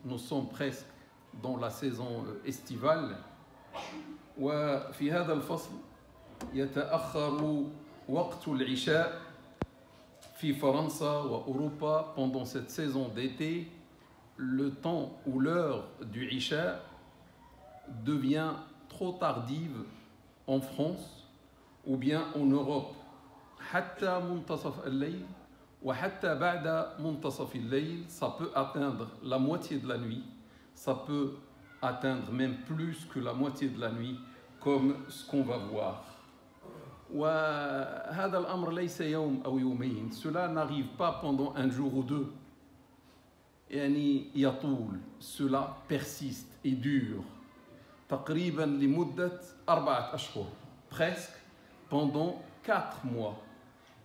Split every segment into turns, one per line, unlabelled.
Nous sommes presque dans la saison estivale. وفي هذا الفصل يتأخر وقت العشاء في فرنسا وأوروبا. Pendant cette saison d'été, le temps ou l'heure du Isha devient trop tardive en France ou bien en Europe. حتى منتصف الليل وحتى بعد منتصف الليل, ça peut atteindre la moitié de la nuit, ça peut atteindre même plus que la moitié de la nuit, comme ce qu'on va voir. وهذا الأمر ليس يوم أو يومين, cela n'arrive pas pendant un jour ou deux. يعني يطول, cela persiste et dure. تقريبا لمدة 4 أشهر, presque pendant 4 mois.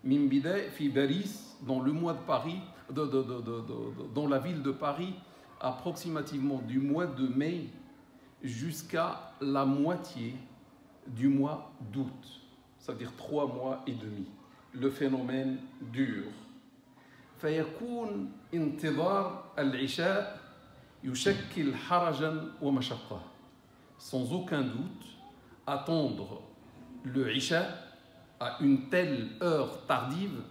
من بداية في باريس, dans le mois de Paris, dans la ville de Paris, approximativement du mois de mai jusqu'à la moitié du mois d'août, c'est-à-dire 3 mois et demi. Le phénomène dure. فيكون انتظار العشاء يشكل حرجا ومشقة. Sans aucun doute, attendre le Isha à une telle heure tardive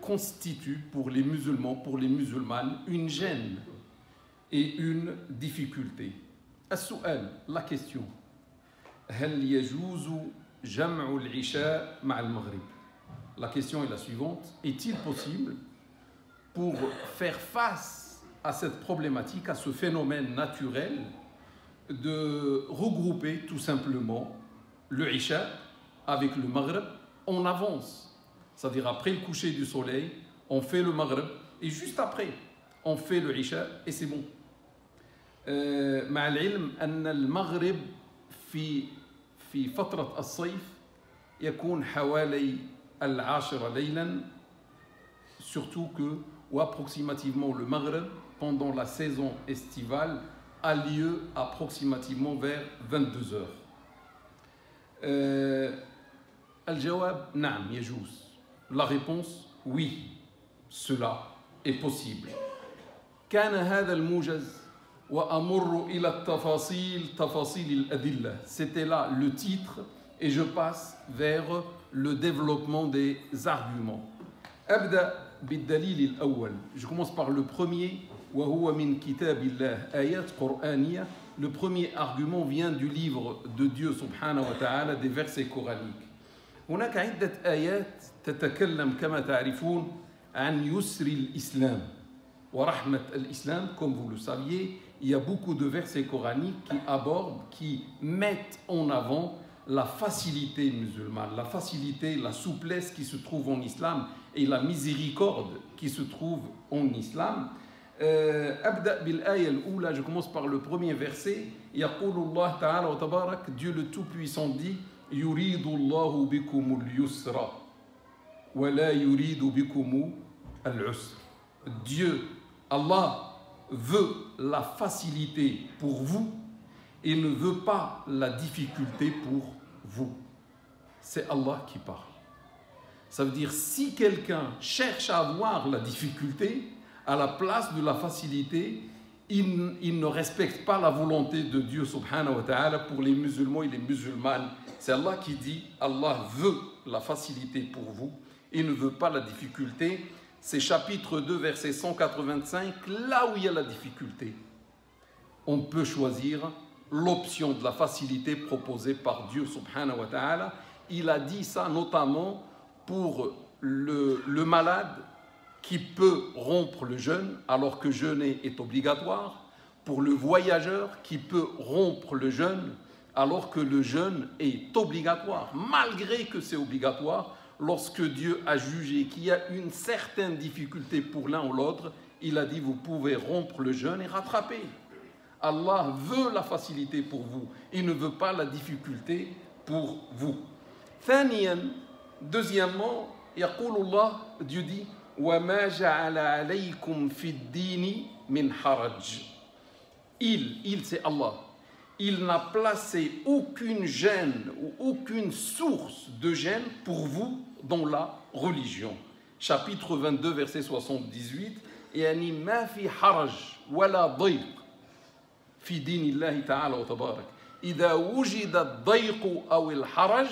constitue pour les musulmans, pour les musulmanes, une gêne et une difficulté. السؤال, la question, هل يجوز جمع العشاء مع المغرب? La question est la suivante, est-il possible, pour faire face à cette problématique, à ce phénomène naturel, de regrouper tout simplement le Isha avec le Maghreb en avance, c'est-à-dire après le coucher du soleil, on fait le Maghreb et juste après, on fait le Isha et c'est bon. مع العلم أن المغرب في فترة الصيف يكون حوالي 10 ليلا, surtout que ou approximativement le Maghreb pendant la saison estivale a lieu approximativement vers 22 heures. الجواب نعم يجوز. La réponse oui, cela est possible. كان هذا الموجز وأمر إلى التفاصيل تفاصيل الأدلة. C'était là le titre et je passe vers le développement des arguments. أبدأ بالدليل الأول. Je commence par le premier. وهو من كتاب الله آيات قرآنية. Le premier argument vient du livre de Dieu subhanahu wa ta'ala, des versets coraniques. هناك عدة آيات تتكلم كما تعرفون عن يسر الإسلام ورحمة الإسلام. Comme vous le saviez, il y a beaucoup de versets coraniques qui abordent, qui mettent en avant la facilité musulmane, la facilité, la souplesse qui se trouve en islam et la miséricorde qui se trouve en islam. أبدأ بالآية الأولى, je commence par le premier verset. يقول الله تعالى وتبارك, Dieu le Tout-Puissant dit, يريد الله بكم اليسر ولا يريد بكم العسر. Dieu, Allah, veut la facilité pour vous et ne veut pas la difficulté pour vous. C'est Allah qui parle. Ça veut dire, si quelqu'un cherche à avoir la difficulté à la place de la facilité, il ne respecte pas la volonté de Dieu subhanahu wa ta'ala pour les musulmans et les musulmanes. C'est Allah qui dit, Allah veut la facilité pour vous et ne veut pas la difficulté. C'est chapitre 2, verset 185, là où il y a la difficulté. On peut choisir l'option de la facilité proposée par Dieu subhanahu wa ta'ala. Il a dit ça notamment pour le malade qui peut rompre le jeûne alors que jeûner est obligatoire, pour le voyageur qui peut rompre le jeûne alors que le jeûne est obligatoire, malgré que c'est obligatoire. Lorsque Dieu a jugé qu'il y a une certaine difficulté pour l'un ou l'autre, il a dit vous pouvez rompre le jeûne et rattraper. Allah veut la facilité pour vous, il ne veut pas la difficulté pour vous. Deuxièmement, يقول الله, Dieu dit وَمَا جَعَلَ عَلَيْكُمْ فِي الدِّينِ مِنْ حَرَجٍ. Il c'est Allah. Il n'a placé aucune gêne ou aucune source de gêne pour vous dans la religion. chapitre 22, verset 78, يعني ما في حرج ولا ضيق في دين الله تعالى وتبارك إذا وجد الضيق أو الحرج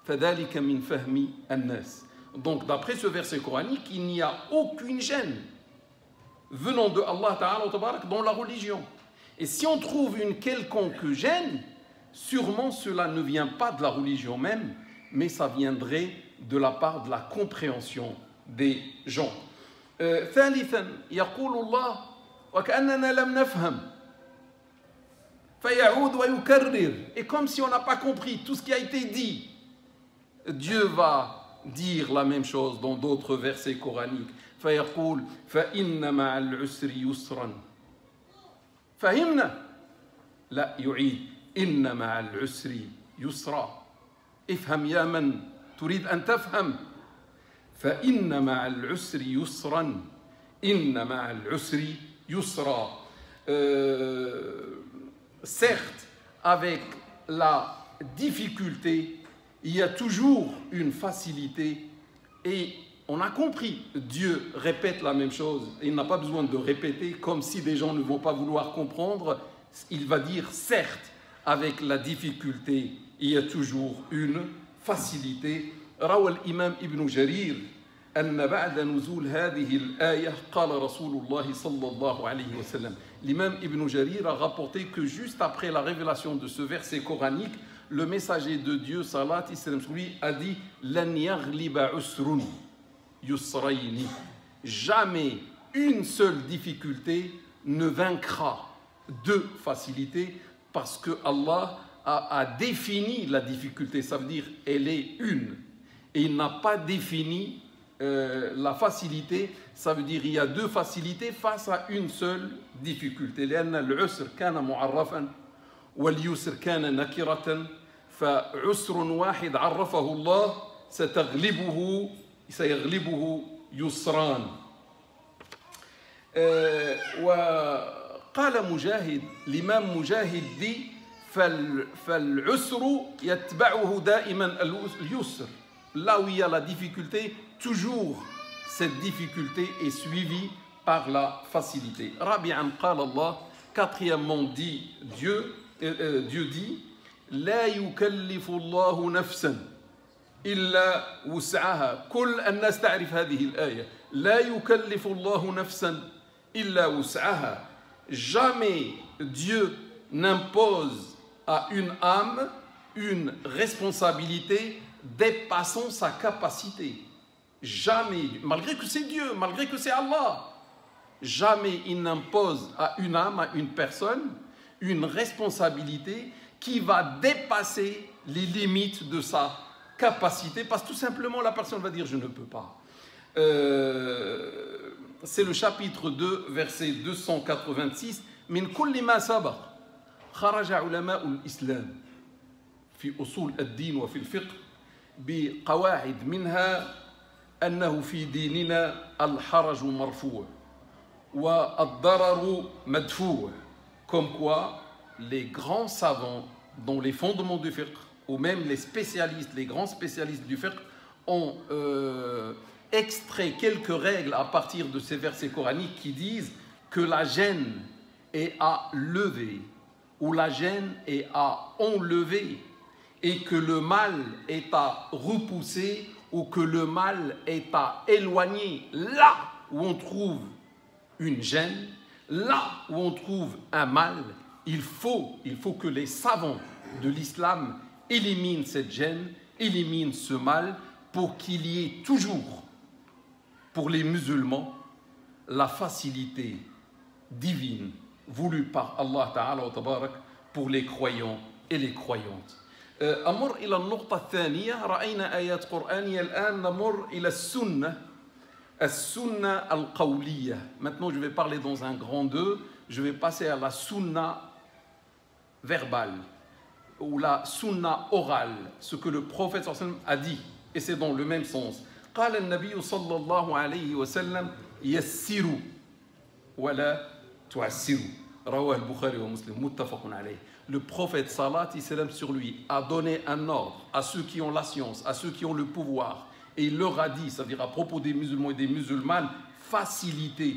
فذلك من فهم الناس. Donc d'après ce verset coranique, il n'y a aucune gêne venant de Allah Ta'ala wa Tabarak dans la religion. Et si on trouve une quelconque gêne, sûrement cela ne vient pas de la religion même, mais ça viendrait de la part de la compréhension des gens. ثالثا يقول الله وكأننا لم نفهم فيعود ويكرر. Et comme si on n'a pas compris tout ce qui a été dit, Dieu va dire la même chose dans d'autres versets coraniques. فيقول فإن مع العسر يسرا. فهمنا؟ لا يعيد إن مع العسر يسرا. افهم يا من تريد أن تفهم. فإن مع العسر يسرا. إن مع العسر يسرا. Certes, avec la difficulté, il y a toujours une facilité et on a compris, Dieu répète la même chose, il n'a pas besoin de répéter comme si des gens ne vont pas vouloir comprendre, il va dire certes, avec la difficulté, il y a toujours une facilité. روى الإمام ابن جرير أن بعد نزول هذه الآية قال رسول الله صلى الله عليه وسلم. L'imam Ibn Jarir a rapporté que juste après la révélation de ce verset coranique, le messager de Dieu, salat islam sur lui, a dit لن يغلب عسر يسرين. Jamais une seule difficulté ne vaincra deux facilités parce que Allah a défini la difficulté, ça veut dire elle est une. Et il n'a pas défini la facilité, ça veut dire il y a deux facilités face à une seule difficulté. لأن العسر كان معرفا واليسر كان نكرة فعسر واحد عرفه الله سيغلبه يسران. وقال مجاهد الإمام مجاهد دي فالعسر يتبعه دائما اليسر. Là où il y a la difficulté, toujours cette difficulté est suivie par la facilité. Rabi'an qala Allah, quatrièmement dit Dieu dit لا يكلف الله نفسا إلا وسعها. كل الناس تعرف هذه الآية. لا يكلف الله نفسا إلا وسعها. Jamais Dieu n'impose à une âme une responsabilité dépassant sa capacité. Jamais, malgré que c'est Dieu, malgré que c'est Allah, jamais il n'impose à une âme, à une personne, une responsabilité qui va dépasser les limites de sa capacité, parce que tout simplement la personne va dire je ne peux pas. C'est le chapitre 2, verset 286. من كل ما سبق خرج علماء الإسلام في أصول الدين وفي الفقه بقواعد منها أنه في ديننا الحرج مرفوع والضرر مدفوع. Comme quoi les grands savants dans les fondements du fiqh ou même les spécialistes, les grands spécialistes du fiqh ont extrait quelques règles à partir de ces versets coraniques qui disent que la gêne est à lever ou la gêne est à enlever et que le mal est à repousser ou que le mal est à éloigner. Là où on trouve une gêne, là où on trouve un mal, il faut que les savants de l'islam éliminent cette gêne, éliminent ce mal pour qu'il y ait toujours, pour les musulmans, la facilité divine voulue par Allah Ta'ala wa Tabarak pour les croyants et les croyantes. أمر إلى النقطة الثانية. رأينا آيات قرآنية. الآن نمر إلى السنة القولية. Maintenant je vais parler dans un grand 2. Je vais passer à la sunna verbale ou la sunna orale, ce que le prophète sallallahu alayhi wa sallam a dit, et c'est dans le même sens. قال النبي صلى الله عليه وسلم يسروا ولا تعسروا. رواه البخاري ومسلم متفق عليه. Le prophète salat islam sur lui a donné un ordre à ceux qui ont la science, à ceux qui ont le pouvoir Et il leur a dit, c'est-à-dire à propos des musulmans et des musulmanes, facilitez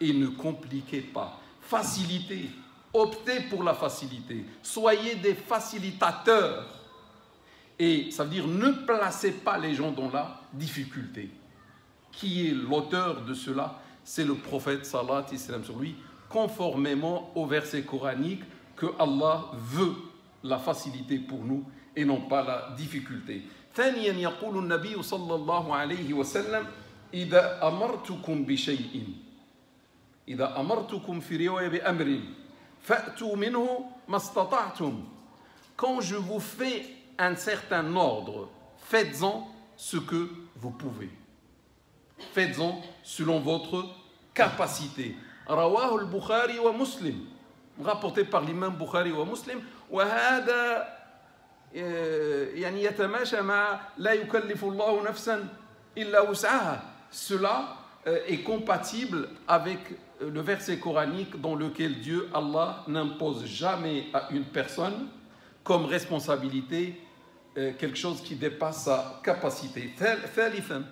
et ne compliquez pas. Facilitez, optez pour la facilité. Soyez des facilitateurs. Et ça veut dire ne placez pas les gens dans la difficulté. Qui est l'auteur de cela? C'est le prophète sallallahu alayhi wa sallam sur lui, conformément au verset coranique que Allah veut la facilité pour nous et non pas la difficulté. ثانيا يقول النبي صلى الله عليه وسلم إذا أمرتكم بشيء إذا أمرتكم في رواية بأمر فأتوا منه ما استطعتم. Quand je vous fais un certain ordre, faites-en ce que vous pouvez. Faites-en selon votre capacité. رواه البخاري ومسلم, rapporté par l'imam Bukhari wa Muslim. وهذا يعني يتماشى مع لا يكلف الله نفسا إلا وسعها. Cela est compatible avec le verset coranique dans lequel Dieu, Allah, n'impose jamais à une personne comme responsabilité quelque chose qui dépasse sa capacité. ثالثا,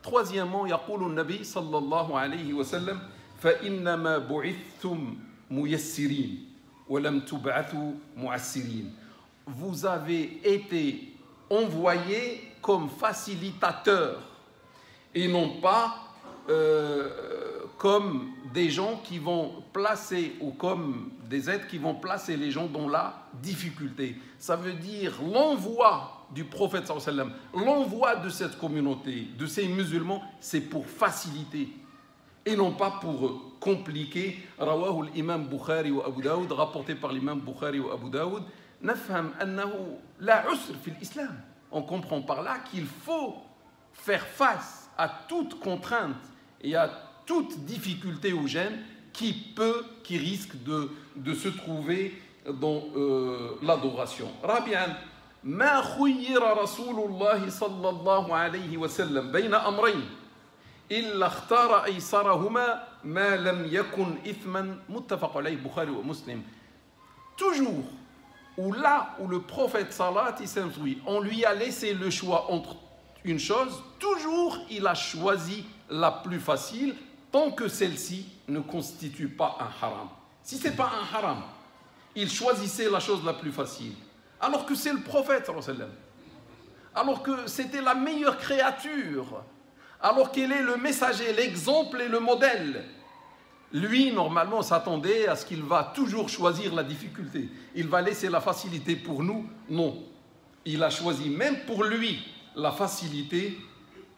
troisièmement, يقول النبي صلى الله عليه وسلم فإنما بعثتم ميسرين ولم تبعثوا معسرين. Vous avez été envoyés comme facilitateurs et non pas comme des gens qui vont placer ou comme des êtres qui vont placer les gens dans la difficulté. Ça veut dire l'envoi du prophète sallallahu alayhi wa sallam, l'envoi de cette communauté, de ces musulmans, c'est pour faciliter et non pas pour compliquer. Rawahu l'imam Bukhari wa Abu Daoud, rapporté par l'imam Bukhari wa Abu Daoud. نفهم أنه لا عسر في الإسلام. On comprend par là qu'il faut faire face à toute contrainte et à toute difficulté ou gêne qui risque de se trouver dans l'adoration. رابعا ما خير رسول الله صلى الله عليه وسلم بين أمرين إلا اختار أيسرهما ما لم يكن إثما متفق عليه البخاري ومسلم. Toujours où là où le prophète sallallahu alayhi wa sallam, on lui a laissé le choix entre une chose, toujours il a choisi la plus facile tant que celle-ci ne constitue pas un haram. Si ce n'est pas un haram, il choisissait la chose la plus facile. Alors que c'est le prophète sallallahu alayhi wa sallam. Alors que c'était la meilleure créature. Alors qu'il est le messager, l'exemple et le modèle. Lui, normalement, s'attendait à ce qu'il va toujours choisir la difficulté. Il va laisser la facilité pour nous. Non. Il a choisi même pour lui la facilité,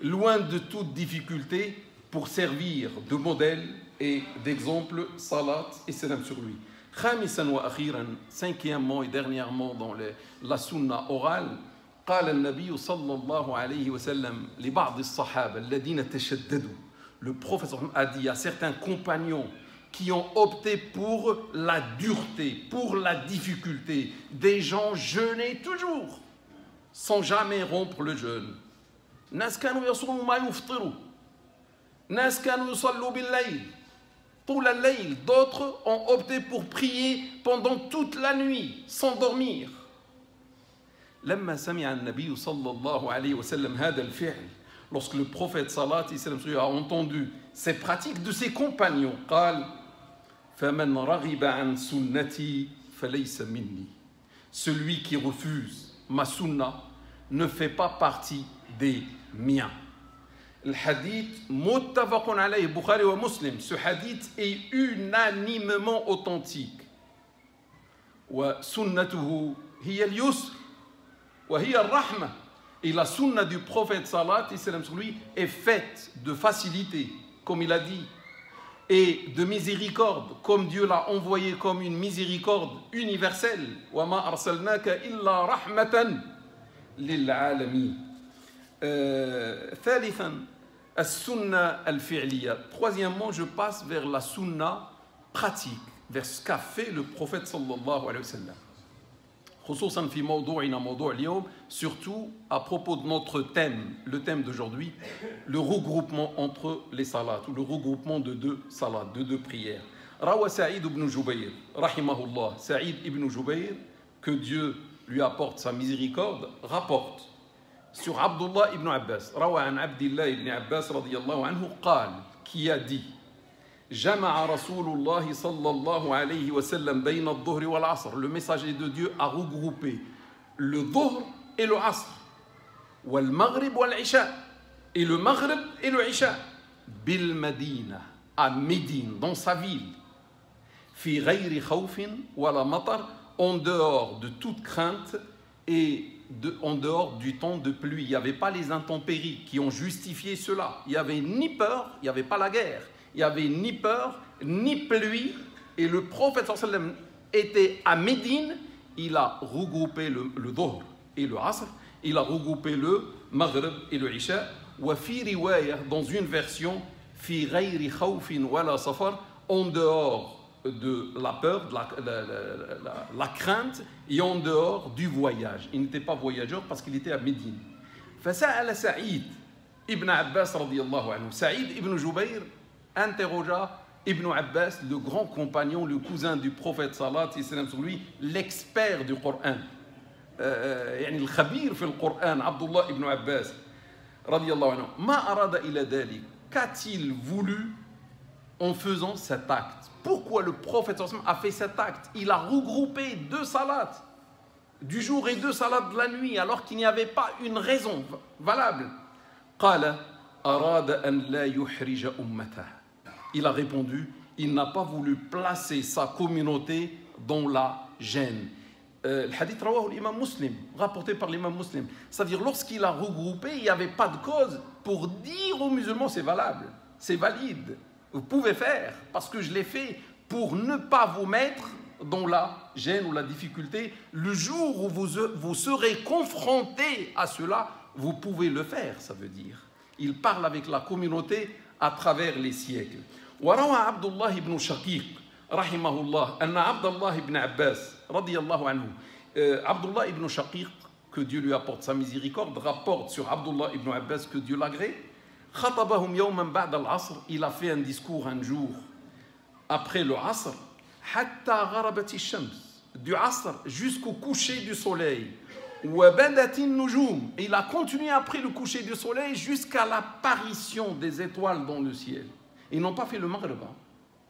loin de toute difficulté, pour servir de modèle et d'exemple. Salat et salam sur lui. Khamisan wa akhiran, cinquièmement et dernièrement dans la sunna orale, قال النبي صلى الله عليه وسلم لبعض الصحابة الذين تشددوا. Le prophète a dit à certains compagnons qui ont opté pour la dureté, pour la difficulté, des gens jeûnés toujours, sans jamais rompre le jeûne. ناس كانوا يصوموا ما يفطروا. ناس كانوا يصلوا بالليل. طول الليل. D'autres ont opté pour prier pendant toute la nuit, sans dormir. لما سمع النبي صلى الله عليه وسلم هذا الفعل, lorsque le prophète sallallahu alayhi wa sallam a entendu ces pratiques de ses compagnons, قال فمن رغب عن سنتي فليس مني. Celui qui refuse ma sunna ne fait pas partie des miens. Le hadith muttafaqun alayhi, Bukhari wa Muslim. Ce hadith est unanimement authentique. Wa sunnatuhu hiya al-yusr wa hiya ar-rahma. Et la sunna du prophète sallallahu alayhi wa sallam sur lui est faite de facilité, comme il a dit, et de miséricorde, comme Dieu l'a envoyé comme une miséricorde universelle. Wa ma arsalnaka illa rahmatan lil alamin. ثالثا السنة الفعلية. Troisièmement, je passe vers la sunna pratique, vers ce qu'a fait le prophète sallallahu alayhi wa sallam. خصوصا في موضوعنا موضوع اليوم, surtout à propos de notre thème, le thème d'aujourd'hui, le regroupement entre les salats, ou le regroupement de deux salats, de deux prières. روى سعيد بن جبير رحمه الله, Saïd ibn Jubayr, que Dieu lui apporte sa miséricorde, rapporte sur Abdullah ibn Abbas. Rawa an Abdillah ibn Abbas radiyallahu anhu قال, qui a dit جمع رسول الله صلى الله عليه وسلم بين الظهر والعصر. Le messager de Dieu a regroupé le dhuhr et le asr, والمغرب والعشاء, et le maghrib et le isha, بالمدينة, à Médine, dans sa ville, في غير خوف ولا مطر, en dehors de toute crainte et en dehors du temps de pluie. Il n'y avait pas les intempéries qui ont justifié cela. Il n'y avait ni peur, il n'y avait pas la guerre. Il n'y avait ni peur, ni pluie. Et le prophète sallallahu alayhi wa sallam était à Médine. Il a regroupé le dhuhr et le asr. Il a regroupé le maghrib et le isha. Wa fi riwaya, dans une version, fi ghayri khawfin wala safar, en dehors de la peur, de la crainte, et en dehors du voyage. Il n'était pas voyageur parce qu'il était à Médine. فسأل سعيد ibn Abbas radiyallahu anhu. Saïd ibn Jubayr interrogea Ibn Abbas, le grand compagnon, le cousin du prophète sallallahu alayhi wa sallam, sur lui, l'expert du Coran. يعني الخبير في القرآن عبد الله ibn Abbas رضي الله عنه. ما أراد إلى ذلك. Qu'a-t-il voulu en faisant cet acte? Pourquoi le prophète a fait cet acte? Il a regroupé 2 salats du jour et 2 salats de la nuit, alors qu'il n'y avait pas une raison valable. قال أراد أن لا يحرج أمته. Il a répondu, il n'a pas voulu placer sa communauté dans la gêne. Le hadith rawahu l'imam Muslim, rapporté par l'imam Muslim. C'est-à-dire, lorsqu'il a regroupé, il n'y avait pas de cause pour dire aux musulmans c'est valable, c'est valide, vous pouvez faire, parce que je l'ai fait pour ne pas vous mettre dans la gêne ou la difficulté. Le jour où vous serez confrontés à cela, vous pouvez le faire, ça veut dire. Il parle avec la communauté à travers les siècles. وروى عبد الله بن شقيق رحمه الله أن عبد الله بن عباس رضي الله عنه. Abdullah ibn Shaqiq, que Dieu lui apporte sa miséricorde, rapporte sur Abdullah ibn Abbas, que Dieu l'agrée. خطبهم يوما بعد العصر. Il a fait un discours un jour après le asr. حتى غربت الشمس. Du asr jusqu'au coucher du soleil. وبدت النجوم. Il a continué après le coucher du soleil jusqu'à l'apparition des étoiles dans le ciel. Ils n'ont pas fait le maghrib.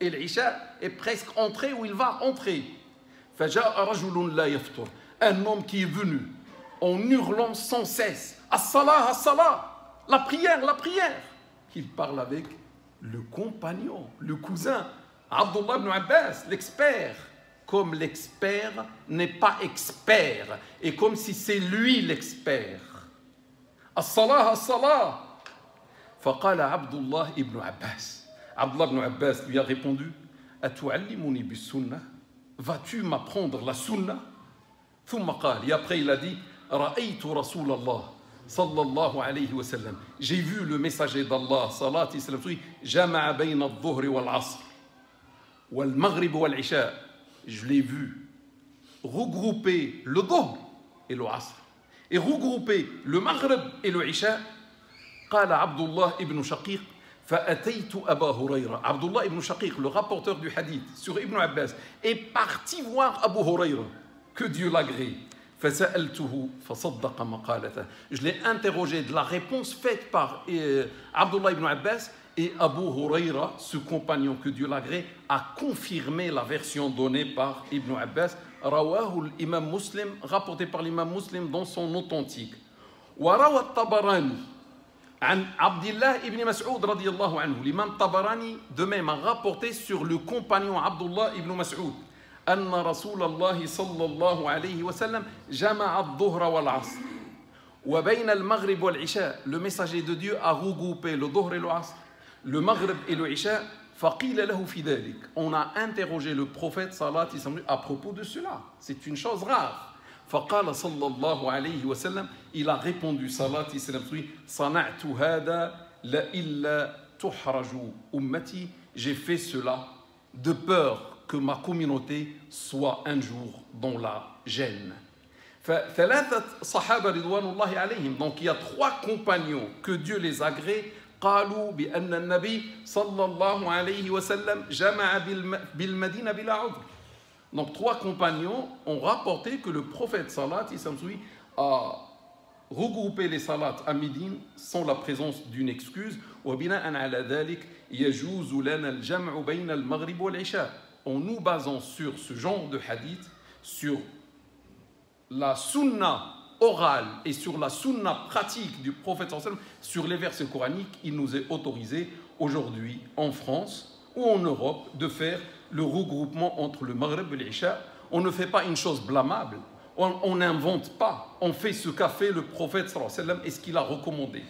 Et l'isha est presque entré où il va entrer. فجاء رجل لا يفطر. Un homme qui est venu en hurlant sans cesse. As-salah, as-salah. La prière, la prière. Il parle avec le compagnon, le cousin, Abdullah ibn Abbas, l'expert. Comme l'expert n'est pas expert. Et comme si c'est lui l'expert. As-salah, as-salah. فقال عبد الله ibn Abbas. Abdullah ibn Abbas lui a répondu, Atu'allimuni bis sunnah, vas-tu m'apprendre la sunnah? ثم قال, et après il a dit, رأيت رسول الله صلى الله عليه وسلم, j'ai vu le messager d'Allah صلى الله عليه وسلم, جمع بين الظهر والعصر والمغرب والعشاء, je l'ai vu regrouper le dhuhr et le asr et regrouper le maghrib et le isha. قال عبد الله ibn Shaqiq, فأتيت أبا هريرة. Abdullah ibn Shaqiq, le rapporteur du hadith sur Ibn Abbas, est parti voir Abu Hurayra, que Dieu l'agrée. فسألته فصدق مقالته. Je l'ai interrogé de la réponse faite par Abdullah ibn Abbas, et Abu Hurayra, ce compagnon que Dieu l'agrée, a confirmé la version donnée par Ibn Abbas. رواه الإمام مسلم, rapporté par l'imam Muslim dans son authentique. وروى الطبراني عن عبد الله ibn Mas'ud رضي الله عنه. L'imam Tabarani de même a rapporté sur le compagnon Abdullah ibn Mas'ud أن رسول الله صلى الله عليه وسلم جمع الظهر والعصر وبين المغرب والعشاء. Le messager de Dieu a regroupé le dhuhr et le asr, le maghrib et le isha. فقيل له في ذلك. On a interrogé le prophète sallallahu alayhi wa sallam à propos de cela. C'est une chose rare. فقال صلى الله عليه وسلم, il a répondu صلى الله عليه وسلم, صنعت هذا لئلا تحرج أمتي, j'ai fait cela de peur que ma communauté soit un jour dans la gêne. فثلاثة صحابة رضوان الله عليهم, donc il y a 3 compagnons que Dieu les agrée. قالوا بأن النبي صلى الله عليه وسلم جمع بالمدينة بلا عذر. Donc 3 compagnons ont rapporté que le prophète sallallahu alayhi wa sallam a regrouper les salats à Médine sans la présence d'une excuse. وبناء على ذلك يجوز لنا الجمع بين المغرب والعشاء. En nous basant sur ce genre de hadith, sur la sunna orale et sur la sunna pratique du prophète, sur les versets coraniques, il nous est autorisé aujourd'hui en France ou en Europe de faire le regroupement entre le Maghreb et l'Isha. On ne fait pas une chose blâmable, on n'invente pas, on fait ce qu'a fait le prophète sallallahu alayhi wa sallam et ce qu'il a recommandé.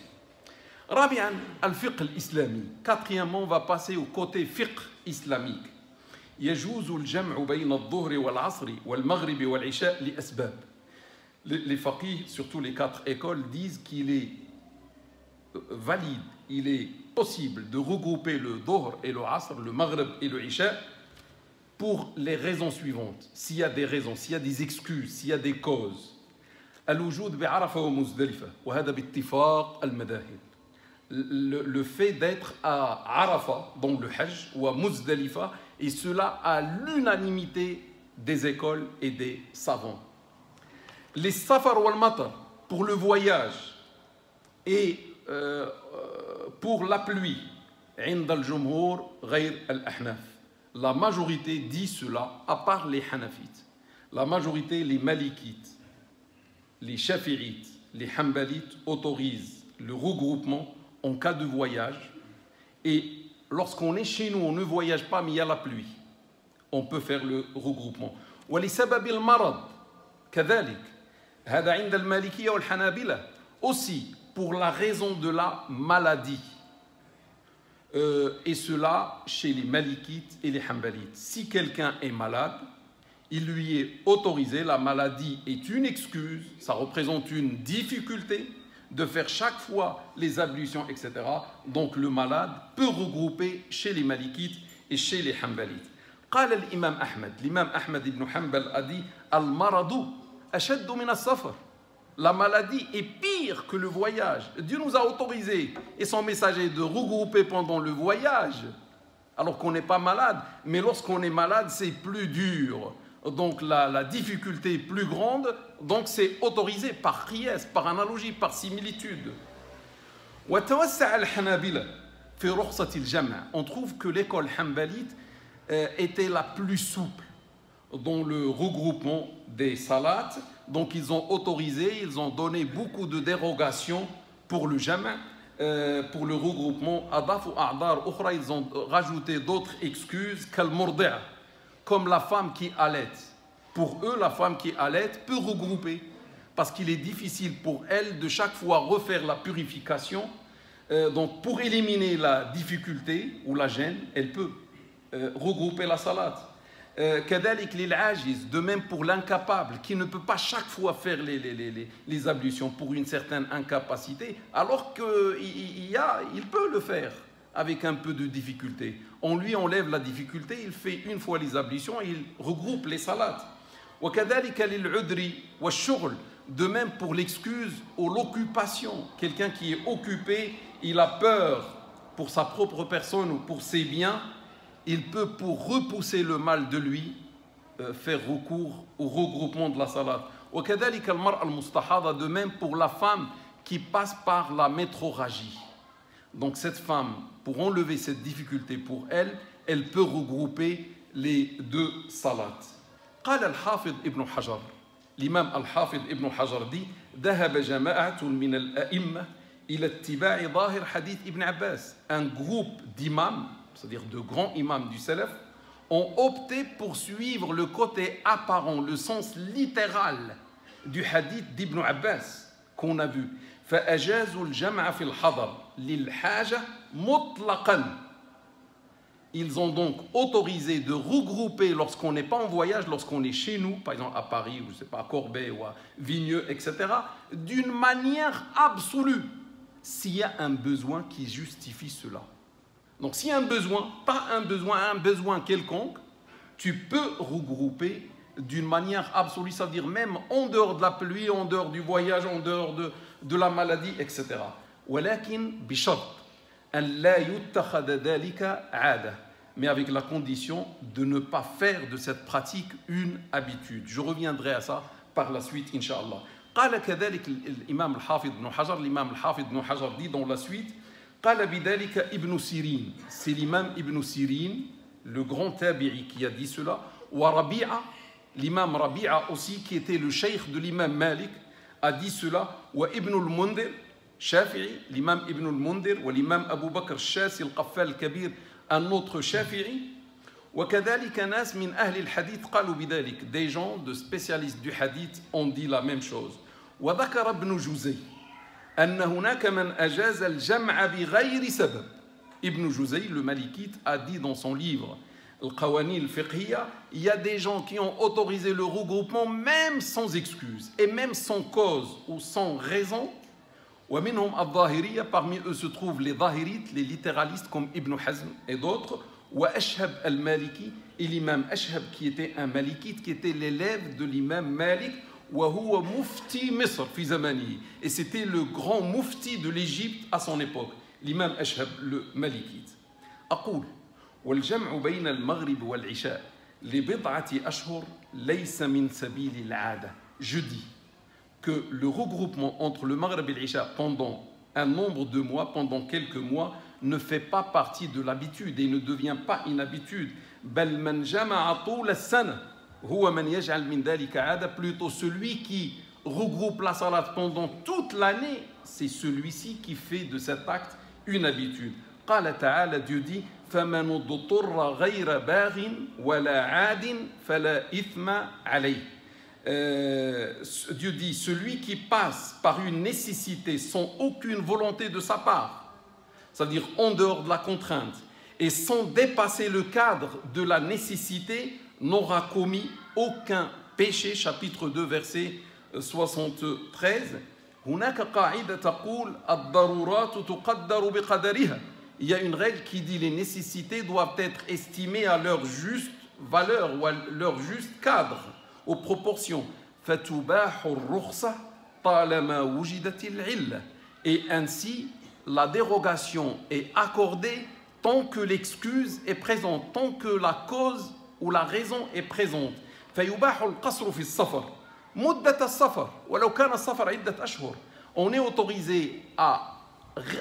Rabi'an, al-fiqh al-islami. Quatrièmement, on va passer au côté fiqh islamique. يجوز الجمع بين الظهر والعصر والمغرب والعشاء لأسباب. Les faqih, surtout les 4 écoles, disent qu'il est valide, il est possible de regrouper le Dhuhr et le Asr, le Maghrib et le Isha pour les raisons suivantes. S'il y a des raisons, s'il y a des excuses, s'il y a des causes. الوجود بعرفة ومزدلفة وهذا باتفاق المذاهب. Le fait d'être à Arafah, donc le Hajj, ou à Muzdalifa, et cela à l'unanimité des écoles et des savants. Les safar wal matar, pour le voyage et pour la pluie, عند الجمهور غير الأحناف. La majorité dit cela, à part les Hanafites. La majorité, les Malikites, les Shafi'ites, les Hanbalites autorisent le regroupement en cas de voyage. Et lorsqu'on est chez nous, on ne voyage pas, mais il y a la pluie. On peut faire le regroupement. ولسبب المرض كذلك. هذا عند المالكية والحنابلة. Aussi, pour la raison de la maladie. Et cela chez les Malikites et les Hanbalites. Si quelqu'un est malade, il lui est autorisé, la maladie est une excuse, ça représente une difficulté de faire chaque fois les ablutions, etc. Donc le malade peut regrouper chez les Malikites et chez les Hanbalites. قال الإمام أحمد, l'imam Ahmad ibn Hanbal a dit المرض أشد من السفر. La maladie est pire que le voyage. Dieu nous a autorisé et son messager de regrouper pendant le voyage alors qu'on n'est pas malade. Mais lorsqu'on est malade, c'est plus dur. Donc la difficulté est plus grande. Donc c'est autorisé par qiyas, par analogie, par similitude. وتوسع الحنابلة في رخصة الجمع. On trouve que l'école hanbalite était la plus souple dans le regroupement des salats. Donc ils ont autorisé, ils ont donné beaucoup de dérogations pour le jama', pour le regroupement. Ils ont rajouté d'autres excuses, comme la femme qui allaite. Pour eux, la femme qui allaite peut regrouper, parce qu'il est difficile pour elle de chaque fois refaire la purification. Donc pour éliminer la difficulté ou la gêne, elle peut regrouper la salade. De même pour l'incapable qui ne peut pas chaque fois faire les ablutions pour une certaine incapacité, alors qu'il peut le faire avec un peu de difficulté. On lui enlève la difficulté, il fait une fois les ablutions et il regroupe les salades. De même pour l'excuse ou l'occupation. Quelqu'un qui est occupé, il a peur pour sa propre personne ou pour ses biens, il peut, pour repousser le mal de lui, faire recours au regroupement de la salade. De même pour la femme qui passe par la métrorragie. Donc cette femme, pour enlever cette difficulté pour elle, elle peut regrouper les deux salades. قال الحافظ ابن حجر, l'imam al-Hafid ibn Hajar dit ذهب جماعة من الأئمة إلى اتباع ظاهر حديث ابن Abbas. Un groupe d'imams, c'est-à-dire de grands imams du Salaf, ont opté pour suivre le côté apparent, le sens littéral du hadith d'Ibn Abbas qu'on a vu. فأجازوا الجمع في الحضر للحاجة مطلقا. Ils ont donc autorisé de regrouper lorsqu'on n'est pas en voyage, lorsqu'on est chez nous, par exemple à Paris, ou je sais pas, à Corbeil ou à Vigneux, etc., d'une manière absolue, s'il y a un besoin qui justifie cela. Donc s'il y a un besoin, pas un besoin quelconque, tu peux regrouper d'une manière absolue, c'est-à-dire même en dehors de la pluie, en dehors du voyage, en dehors de la maladie, etc. ولكن بشرط أن لا يتخذ ذلك عادة. Mais avec la condition de ne pas faire de cette pratique une habitude. Je reviendrai à ça par la suite, Inch'Allah. قال كذلك الإمام الحافظ بن حجر. L'imam الحافظ بن حجر dit dans la suite قال بذلك ابن سيرين. C'est l'imam Ibn Sirin, le grand tabi'i, qui a dit cela. وربيعة, l'imam Rabi'a aussi, qui était le cheikh de l'imam Malik, a dit cela. وابن المنذر شافعي, l'imam Ibn al-Mundhir, والimam Abu Bakr الشاسي القفال الكبير, un autre شافعي. وكذلك ناس من أهل الحديث قالوا بذلك. Des gens de spécialistes du hadith ont dit la même chose. وذكر ابن جوزي أن هناك من أجاز الجمع بغير سبب. Ibn Juzay, le malikite, a dit dans son livre Al-Qawani al-Fiqhiyya, il y a des gens qui ont autorisé le regroupement même sans excuse et même sans cause ou sans raison. ومنهم الظاهرية, parmi eux se trouvent les zahirites, les littéralistes comme Ibn Hazm et d'autres. وأشهب al-Maliki, et l'imam Ashhab qui était un malikite, qui était l'élève de l'imam Malik. وهو مفتي مصر في زمانه, et c'était le grand mufti de l'Égypte à son époque, l'imam Ashhab le malikite. أقول والجمع بين المغرب والعشاء لبضعة أشهر ليس من سبيل العادة. Je dis que le regroupement entre le Maghreb et l'Isha pendant un nombre de mois, pendant quelques mois, ne fait pas partie de l'habitude et ne devient pas une habitude. بل من جمع طول السنة هو من يجعل من ذلك عادة. Plutôt celui qui regroupe la salat pendant toute l'année, c'est celui-ci qui fait de cet acte une habitude. قال تعالى, Dieu dit فمن اضطر غير باغ ولا عاد فلا إثم عليه. Dieu dit, celui qui passe par une nécessité sans aucune volonté de sa part, c'est-à-dire en dehors de la contrainte et sans dépasser le cadre de la nécessité, n'aura commis aucun péché. Chapitre 2, verset 73. هناك قاعدة تقول الضرورات تقدر بقدرها. Il y a une règle qui dit les nécessités doivent être estimées à leur juste valeur ou à leur juste cadre, aux proportions. فتباح الرخصة طالما وجدت العلة. Et ainsi, la dérogation est accordée tant que l'excuse est présente, tant que la cause ou la raison est présente. فيباح القصر في السفر مدة السفر ولو كان السفر عدة أشهر. On est autorisé à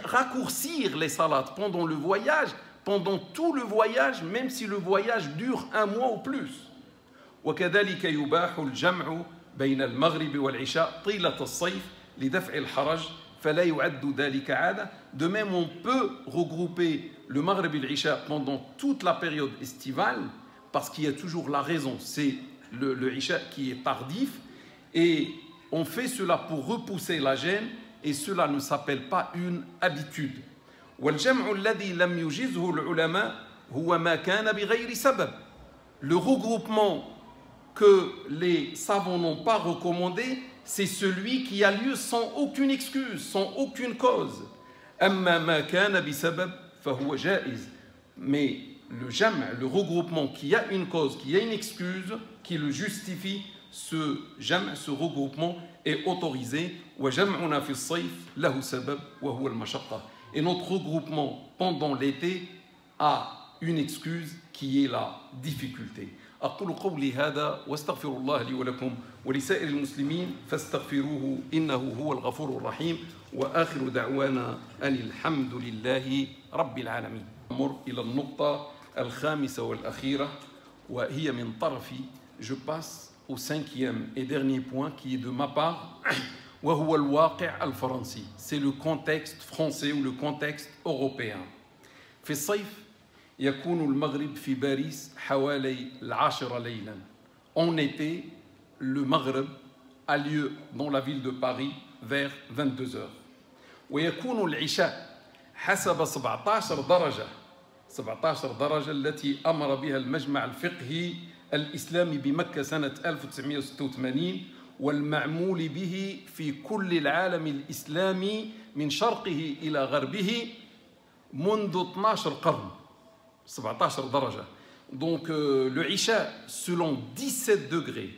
raccourcir les salats pendant le voyage, pendant tout le voyage, même si le voyage dure un mois ou plus. وكذلك يباح الجمع بين المغرب والعشاء طيلة الصيف لدفع الحرج فلا يعد ذلك عادة. De même, on peut regrouper le Maghrib et l'Isha pendant toute la période estivale parce qu'il y a toujours la raison, c'est le Isha qui est tardif, et on fait cela pour repousser la gêne, et cela ne s'appelle pas une habitude. والجمع الذي لم يجزه العلماء هو ما كان بغير سبب. Le regroupement que les savants n'ont pas recommandé, c'est celui qui a lieu sans aucune excuse, sans aucune cause. أما ما كان بسبب فهو جائز. Mais le jam', le regroupement qui a une cause, qui a une excuse, qui le justifie, ce jam', ce regroupement est autorisé. وجمعنا في الصيف له سبب وهو المشقة. Et notre regroupement pendant l'été a une excuse qui est la difficulté. أقول قولي هذا واستغفر الله لي ولكم ولسائر المسلمين فاستغفروه إنه هو الغفور الرحيم وآخر دعوانا أن الحمد لله رب العالمين. أمر إلى النقطة الخامسة والأخيرة وهي من طرفي. Je passe au cinquième et dernier point qui est de ma part. وهو الواقع الفرنسي. C'est le contexte français ou le contexte européen. في الصيف يكون المغرب في باريس حوالي 10 ليلا. En été, le Maghreb a lieu dans la ville de Paris vers 22 heures. ويكون العشاء حسب 17 درجة 17 درجة التي أمر بها المجمع الفقهي الإسلامي بمكة سنة 1986 والمعمول به في كل العالم الإسلامي من شرقه إلى غربه منذ 12 قرن. 17 درجة. Donc le Isha selon 17 degrés.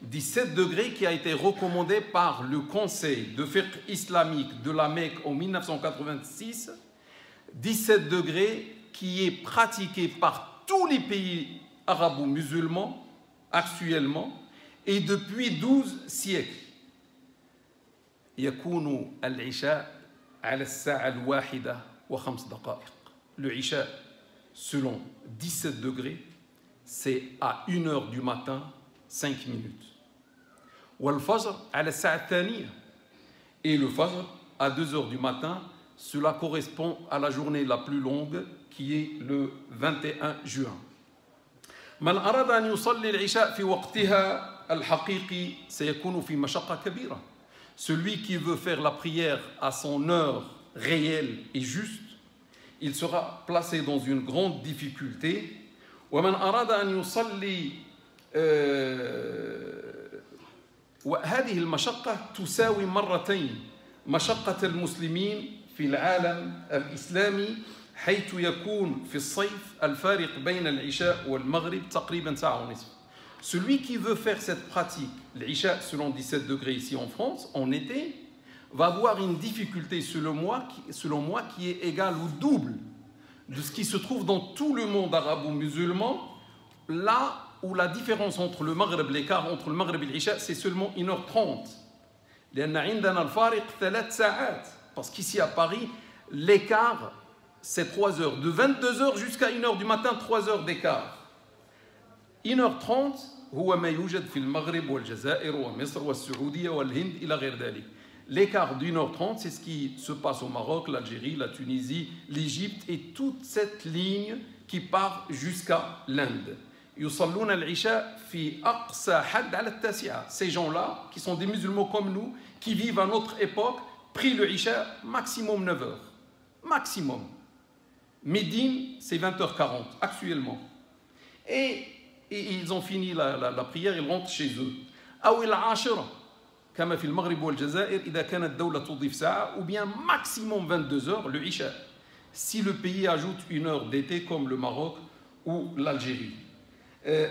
17 degrés qui a été recommandé par le Conseil de fiqh islamique de la Mecque en 1986. 17 degrés qui est pratiqué par tous les pays arabo-musulmans actuellement et depuis 12 siècles. يكون العشاء على الساعة الواحدة وخمس دقائق. Le Isha, selon 17 degrés, c'est à 1 heure du matin, 5 minutes. والفجر على الساعة الثانية. Et le Fajr, à 2 heures du matin, cela correspond à la journée la plus longue, qui est le 21 juin. من أراد أن يصلي العشاء في وقتها الحقيقي سيكون في مشقة كبيرة. Celui qui veut faire la prière à son heure réelle et juste, il sera placé dans une grande difficulté. ومن أراد أن يصلي وهذه المشقة تساوي مرتين مشقة المسلمين في العالم الإسلامي حيث يكون في الصيف الفارق بين العشاء والمغرب تقريبا ساعة ونصف. Celui qui veut faire cette pratique, l'Isha selon 17 degrés ici en France, en été, va avoir une difficulté selon moi qui est égale au double de ce qui se trouve dans tout le monde arabo-musulman, là où la différence entre le Maghreb, l'écart entre le Maghreb et l'Isha, c'est seulement 1h30. لأن عندنا الفارق 3 ساعات. Parce qu'ici à Paris, l'écart, c'est 3 heures. De 22 heures jusqu'à 1 heure du matin, 3 heures d'écart. 1h30 هو ما يوجد في المغرب والجزائر ومصر والسعودية والهند إلى غير ذلك. L'écart d'1h30, c'est ce qui se passe au Maroc, l'Algérie, la Tunisie, l'Égypte et toute cette ligne qui part jusqu'à l'Inde. يصلون العشاء في أقصى حد على التاسعة. Ces gens-là, qui sont des musulmans comme nous, qui vivent à notre époque, prient le Isha maximum 9 heures. Maximum. Médine, c'est 20h40 actuellement. Et ils ont fini la prière, ils rentrent chez eux. أو العاشرة كما في المغرب والجزائر إذا كانت الدولة تضيف ساعة ou bien maximum 22 heures le Isha. Si le pays ajoute 1 heure d'été comme le Maroc ou l'Algérie.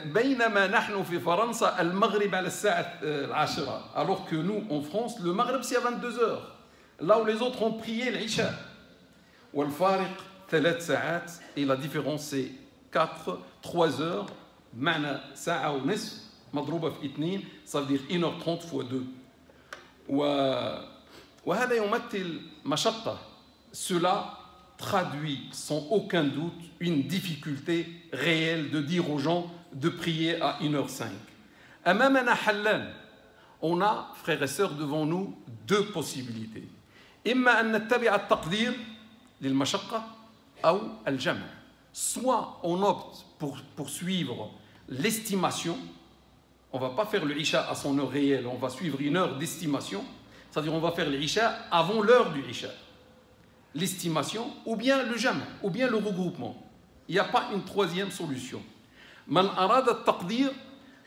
بينما نحن في فرنسا المغرب على الساعة 10. Alors que nous en France le Maghreb c'est à 22 heures. Là où les autres ont prié l'Isha. والفارق 3 ساعات et la différence c'est 3 heures. معنى ساعة ونصف مضروبة في 2 ça veut dire 1h30 fois 2 وهذا يمثل مشقة. Cela traduit sans aucun doute une difficulté réelle de dire aux gens de prier à 1h05. أمامنا حلان. On a, frères et sœurs, devant nous 2 possibilités. إما أن نتبع التقدير للمشقة أو الجمع. Soit on opte pour suivre l'estimation, on ne va pas faire le Isha à son heure réelle, on va suivre une heure d'estimation, c'est-à-dire on va faire le Isha avant l'heure du Isha. L'estimation, ou bien le jam', ou bien le regroupement. Il n'y a pas une troisième solution. من أراد التقدير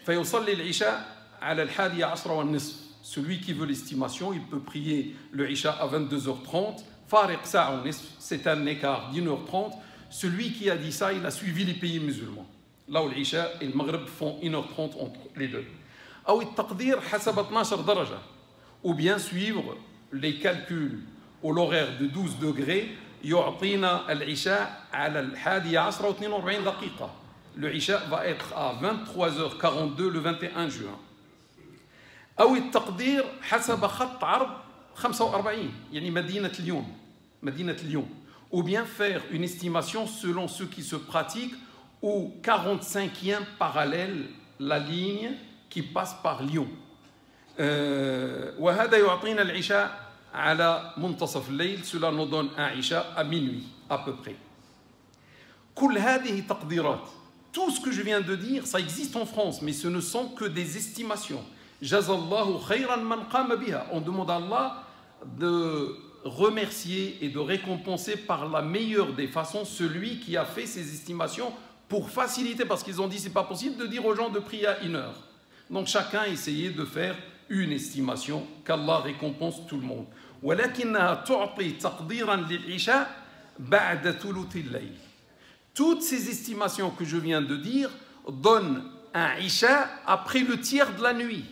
فيصلي العشاء على 11:30. Celui qui veut l'estimation, il peut prier le Isha à 22h30. فارق ساعة ونصف, c'est un écart d'1h30. Celui qui a dit ça, il a suivi les pays musulmans. Là où l'Isha et le Maghreb font 1h30 entre les deux. أو التقدير حسب 12 درجة. Ou bien suivre les calculs au l'horaire de 12 degrés. يعطينا العشاء على 11:42 دقيقة. Le Isha va être à 23h42 le 21 juin. أو التقدير حسب خط عرض 45 يعني مدينة اليوم. Ou bien faire une estimation selon ceux qui se pratiquent au 45e parallèle la ligne qui passe par Lyon. وهذا يعطينا العشاء على منتصف الليل. Cela nous donne un Isha à minuit à peu près. كل هذه تقديرات. Tout ce que je viens de dire, ça existe en France, mais ce ne sont que des estimations. Jazallahu khayran man qama biha. On demande à Allah de remercier et de récompenser par la meilleure des façons celui qui a fait ces estimations pour faciliter, parce qu'ils ont dit c'est pas possible de dire aux gens de prier à 1 heure. Donc chacun a essayé de faire une estimation, qu'Allah récompense tout le monde. ولكنها تعطي تقديرا للعشاء بعد ثلث الليل. Toutes ces estimations que je viens de dire donnent un Isha après le tiers de la nuit.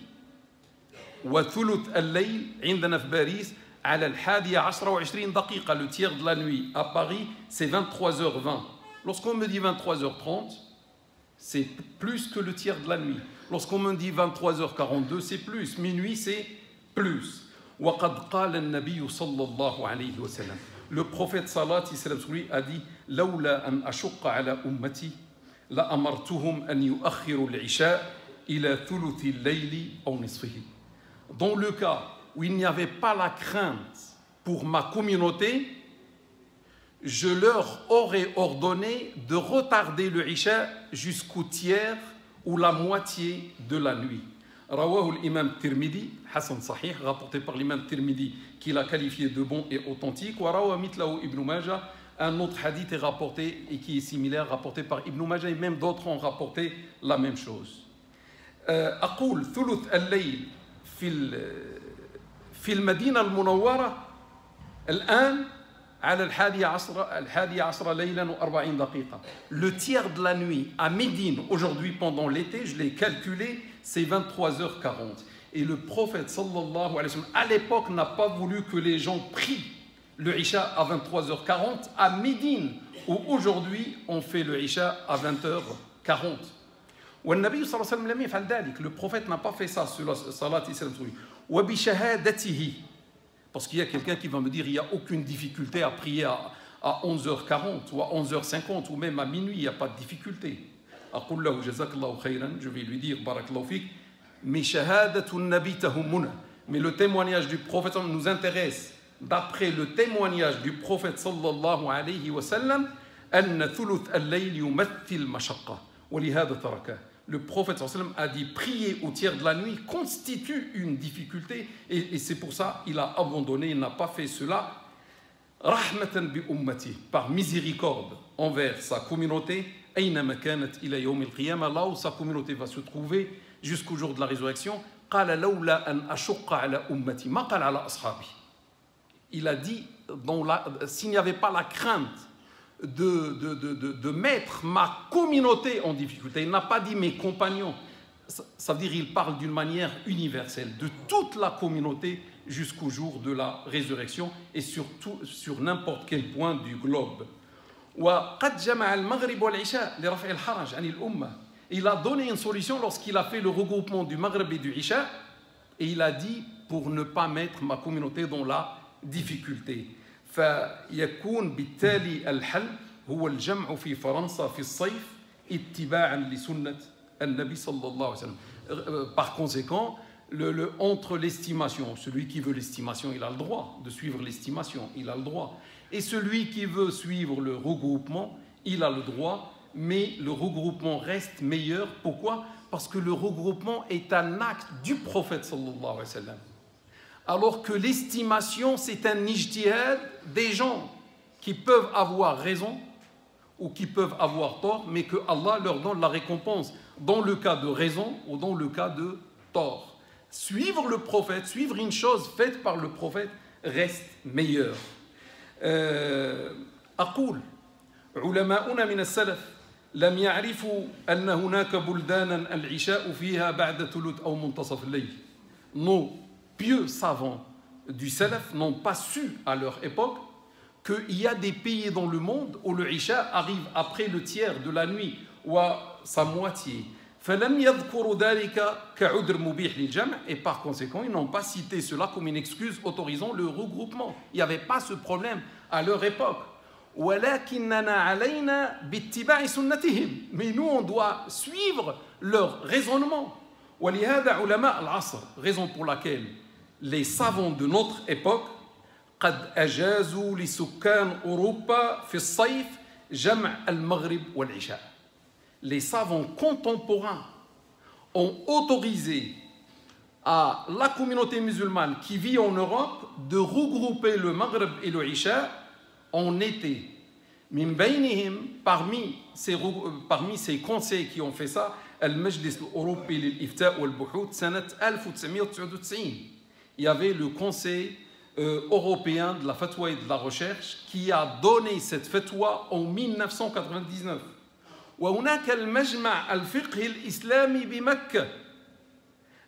وثلث الليل عندنا في باريس على 11:20 دقيقة. Le tiers de la nuit à Paris, c'est 23h20. Lorsqu'on me dit 23h30, c'est plus que le tiers de la nuit. Lorsqu'on me dit 23h42, c'est plus. Minuit, c'est plus. وقد قال النبي صلى الله عليه وسلم. Le prophète صلى الله عليه وسلم a dit لولا أن أشق على أمتي لأمرتهم أن يؤخروا العشاء إلى ثلث الليل أو نصفه. Dans le cas où il n'y avait pas la crainte pour ma communauté, je leur aurais ordonné de retarder le Isha jusqu'au tiers ou la moitié de la nuit. Rawahu l'imam Tirmidhi, Hassan Sahih, rapporté par l'imam Tirmidhi, qui l'a qualifié de bon et authentique. Wa rawa mitlahu Ibn Majah, un autre hadith est rapporté et qui est similaire, rapporté par Ibn Majah, et même d'autres ont rapporté la même chose. أقول ثلث الليل في المدينة المنورة الآن على الحادي عشر ليلا و40 دقيقة. Le tiers de la nuit à Médine, aujourd'hui pendant l'été, je l'ai calculé, c'est 23h40. Et le prophète sallallahu alayhi wa sallam, à l'époque, n'a pas voulu que les gens prient le Isha à 23h40 à Médine, où aujourd'hui on fait le Isha à 20h40. والنبي صلى الله عليه وسلم لم يفعل ذلك. Le prophète n'a pas fait ça sur la salat islam. وبشهادته. Parce qu'il y a quelqu'un qui va me dire il n'y a aucune difficulté à prier à 11h40 ou à 11h50 ou même à minuit, il n'y a pas de difficulté. أقول له جزاك الله خيرا, je vais lui dire بارك الله فيك, mais شهادة النبي تهمنا. Mais le témoignage du prophète nous intéresse. D'après le témoignage du prophète sallallahu alayhi wa sallam, أن ثلث الليل يمثل مشقة ولهذا تركه. Le prophète sallam a dit prier au tiers de la nuit constitue une difficulté et c'est pour ça qu'il a abandonné, il n'a pas fait cela rahmatan bi ummati, par miséricorde envers sa communauté, aynama kanat ila yawm al-qiyamah, là où sa communauté va se trouver jusqu'au jour de la résurrection. Qala lawla an ashqa ala ummati ma qala ala ashabi. Il a dit s'il n'y avait pas la crainte de mettre ma communauté en difficulté. Il n'a pas dit mes compagnons. Ça veut dire qu'il parle d'une manière universelle, de toute la communauté jusqu'au jour de la résurrection et surtout sur n'importe quel point du globe. Il a donné une solution lorsqu'il a fait le regroupement du Maghreb et du Isha et il a dit pour ne pas mettre ma communauté dans la difficulté. فيكون بالتالي الحل هو الجمع في فرنسا في الصيف اتباعا لسنة النبي صلى الله عليه وسلم. Par conséquent, entre l'estimation, celui qui veut l'estimation, il a le droit de suivre l'estimation, il a le droit. Et celui qui veut suivre le regroupement, il a le droit, mais le regroupement reste meilleur. Pourquoi? Parce que le regroupement est un acte du prophète sallallahu alayhi wa sallam. Alors que l'estimation, c'est un ijtihad des gens qui peuvent avoir raison ou qui peuvent avoir tort, mais que Allah leur donne la récompense dans le cas de raison ou dans le cas de tort. Suivre le prophète, suivre une chose faite par le prophète reste meilleur. أقول علماؤنا من السلف لم يعرفوا أن هناك بلدانا العشاء فيها بعد ثلث أو منتصف الليل. Nos pieux savants du Salaf n'ont pas su à leur époque qu'il y a des pays dans le monde où le Isha arrive après le tiers de la nuit ou à sa moitié. فلم يذكروا ذلك كعذر مبيح للجمع, et par conséquent ils n'ont pas cité cela comme une excuse autorisant le regroupement. Il n'y avait pas ce problème à leur époque. ولكننا علينا باتباع سنتهم, mais nous on doit suivre leur raisonnement. ولهذا علماء العصر, raison pour laquelle les savants de notre époque قد أجازوا لسكان أوروبا في الصيف جمع المغرب والعشاء. Les savants contemporains ont autorisé à la communauté musulmane qui vit en Europe de regrouper le Maghreb et le Isha en été. من بينهم, parmi ces conseils qui ont fait ça, المجلس الأوروبي للإفتاء والبحوث سنة 1999. Il y avait le conseil européen de la fatwa et de la recherche qui a donné cette fatwa en 1999. وهناك المجمع الفقهي الإسلامي بمكة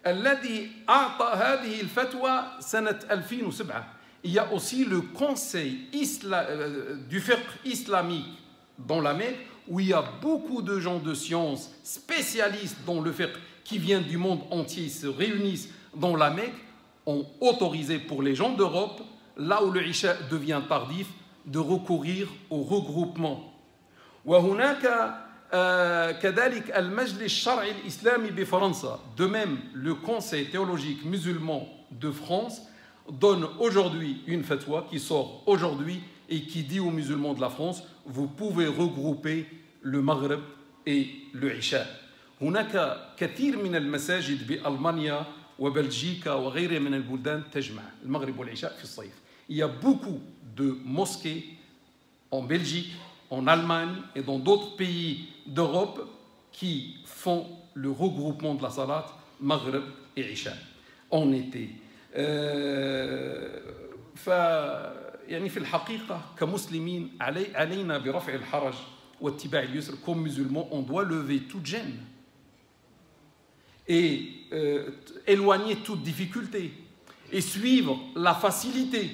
الذي أعطى هذه الفتوى سنة 2007. Il y a aussi le conseil du fiqh islamique dans la Mecque où il y a beaucoup de gens de science spécialistes dans le fiqh qui viennent du monde entier, se réunissent dans la Mecque ont autorisé pour les gens d'Europe, là où le Isha devient tardif, de recourir au regroupement. وهناك كذلك المجلس الشرعي الإسلامي بفرنسا. De même, le Conseil théologique musulman de France donne aujourd'hui une fatwa qui sort aujourd'hui et qui dit aux musulmans de la France, vous pouvez regrouper le Maghreb et le Isha. هناك كثير من المساجد بألمانيا وبلجيكا وغيرها من البلدان تجمع المغرب والعشاء في الصيف. Il y a beaucoup de mosquées en Belgique, en Allemagne et dans d'autres pays d'Europe qui font le regroupement de la salat Maghreb et Isha en été. يعني في الحقيقة كمسلمين علينا برفع الحرج واتباع اليسر. Comme musulmans, on doit lever toute gêne et éloigner toute difficulté et suivre la facilité,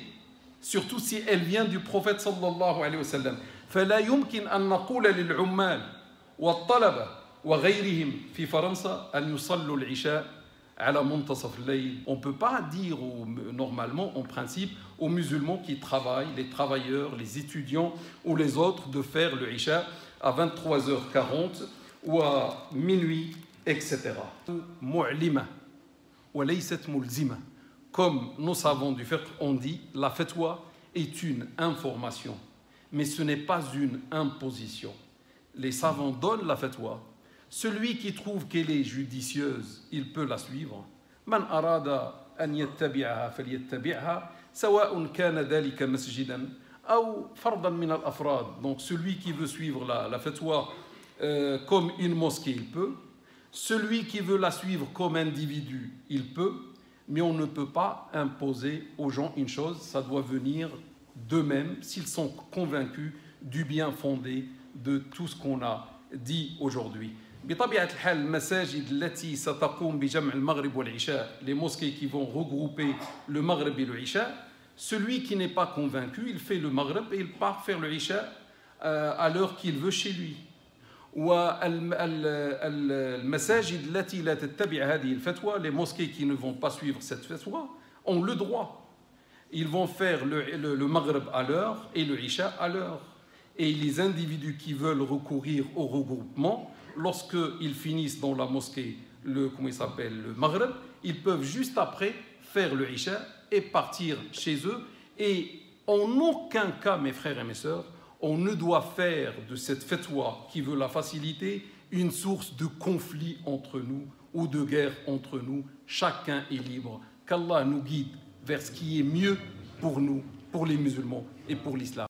surtout si elle vient du prophète sallallahu alayhi wa sallam. فلا يمكن أن نقول للعمال والطلبة وغيرهم في فرنسا أن يصلوا العشاء على منتصف الليل. On ne peut pas dire normalement, en principe, aux musulmans qui travaillent, les travailleurs, les étudiants ou les autres, de faire le Isha à 23h40 ou à minuit, etc. معلمة وليست ملزمة. Comme nos savants du fiqh ont dit, la fatwa est une information, mais ce n'est pas une imposition. Les savants donnent la fatwa. Celui qui trouve qu'elle est judicieuse, il peut la suivre. من أراد أن يتبعها فليتبعها سواء كان ذلك مسجدا أو فردا من الأفراد. Donc celui qui veut suivre la fatwa comme une mosquée, il peut. Celui qui veut la suivre comme individu, il peut. Mais on ne peut pas imposer aux gens une chose, ça doit venir d'eux-mêmes s'ils sont convaincus du bien fondé de tout ce qu'on a dit aujourd'hui. بطبيعة الحال المساجد التي ستقوم بجمع المغرب والعشاء, les mosquées qui vont regrouper le Maghreb et le Isha, celui qui n'est pas convaincu, il fait le Maghreb et il part faire le Isha à l'heure qu'il veut chez lui. والمساجد التي لا تتبع هذه الفتوى, les mosquées qui ne vont pas suivre cette fatwa, ont le droit. Ils vont faire le Maghreb à l'heure et le Isha à l'heure. Et les individus qui veulent recourir au regroupement, lorsqu'ils finissent dans la mosquée le Maghreb, ils peuvent juste après faire le Isha et partir chez eux. Et en aucun cas, mes frères et mes sœurs, on ne doit faire de cette fatwa qui veut la faciliter une source de conflit entre nous ou de guerre entre nous. Chacun est libre. Qu'Allah nous guide vers ce qui est mieux pour nous, pour les musulmans et pour l'islam.